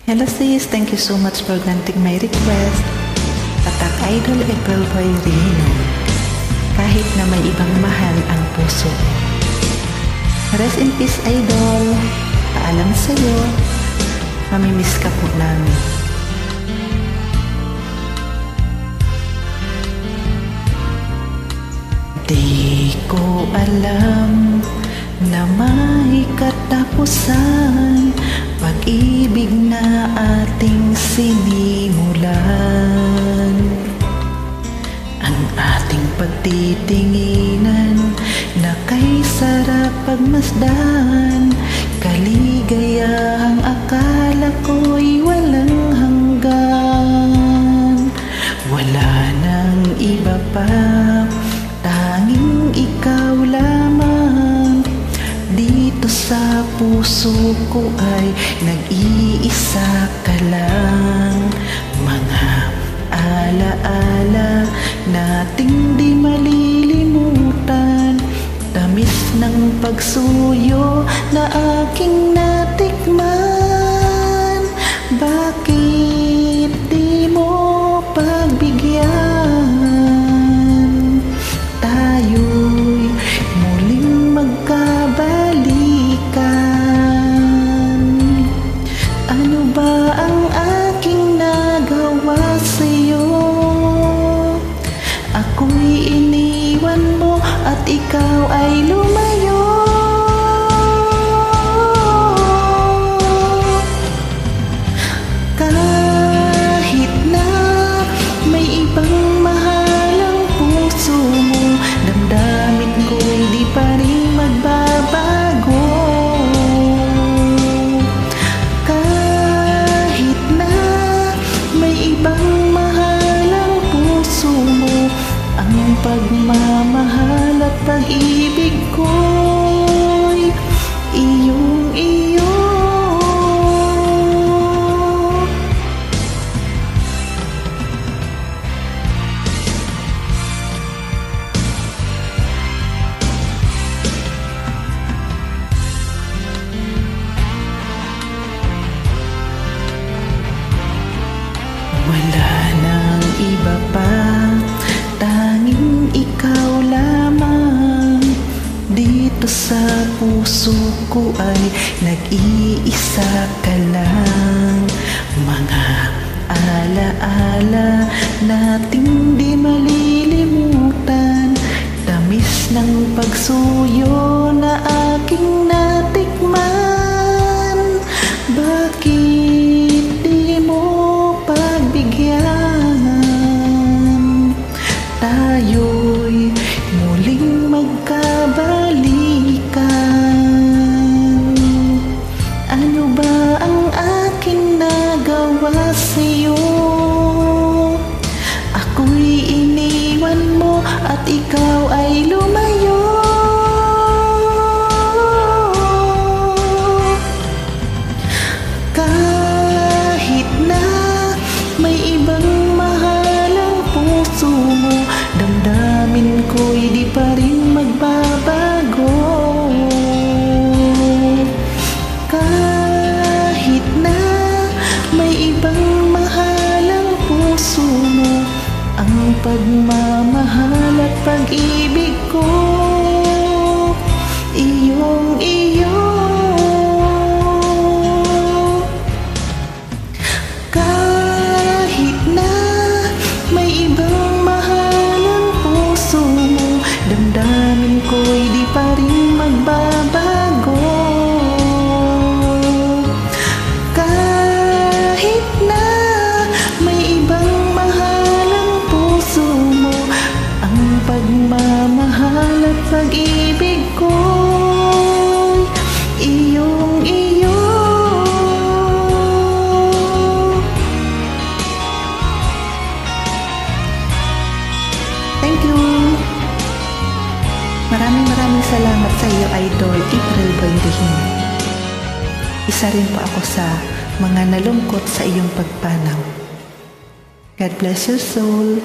Hello sis, thank you so much for granting my request. Attack Idol April Boy Rino. Kahit na may ibang mahal ang puso. Rest in peace Idol. Paalam sa'yo. Mamimiss ka po namin. Di ko alam na may katapusan pag-ibig na ating sinimulan. Ang ating pagtitinginan na kay sarap pagmasdan, kaligayahang akala ko'y walang hanggan. Wala nang iba pa, tanging ikaw lamang. Dito sa puso ko ay nag-iisa ka lang. Mga alaala nating di malilimutan, tamis ng pagsuyo na aking natikman. Bakit di mo pagbigyan? Tayo'y muling magkabalikan. Ano ba ang aking nagawa sa'yo? Ako'y iniwan mo at ikaw ay lumayo. Kahit na may ibang mahal ang puso mo, damdamin ko'y di pa rin magbabago. Kahit na may ibang mahal ang puso mo, ang pagmamahal at pag-ibig ko'y iyong-iyo. Wala nang iba pa, tanging ikaw lamang. Dito sa puso ko ay nag-iisa ka lang. Mga alaala nating di malilimutan, tamis ng pagsuyo na aking natikman. Bakit di mo pagbigyan? Tayo'y muling magkabalikan. Ano ba ang aking nagawa sa'yo? Ako'y iniwan mo at ikaw ay lumayo. Kahit na may ibang mahal ang puso mo, damdamin ko'y di pa rin magbabago. Kahit na may ibang mahal ang puso mo, ang pagmamahal at pag-ibig ko iyong-iyo. Kahit na may ibang mahal ang puso mo, damdamin ko'y di pa rin magbabago. Kahit na may ibang mahal ang puso mo, ang pagmamahal at pag-ibig ko iyong-iyo. Thank you. Maraming salamat sa iyo, Idol April Boy Rino. Isa rin po ako sa mga nalungkot sa iyong pagpanaw. God bless your soul.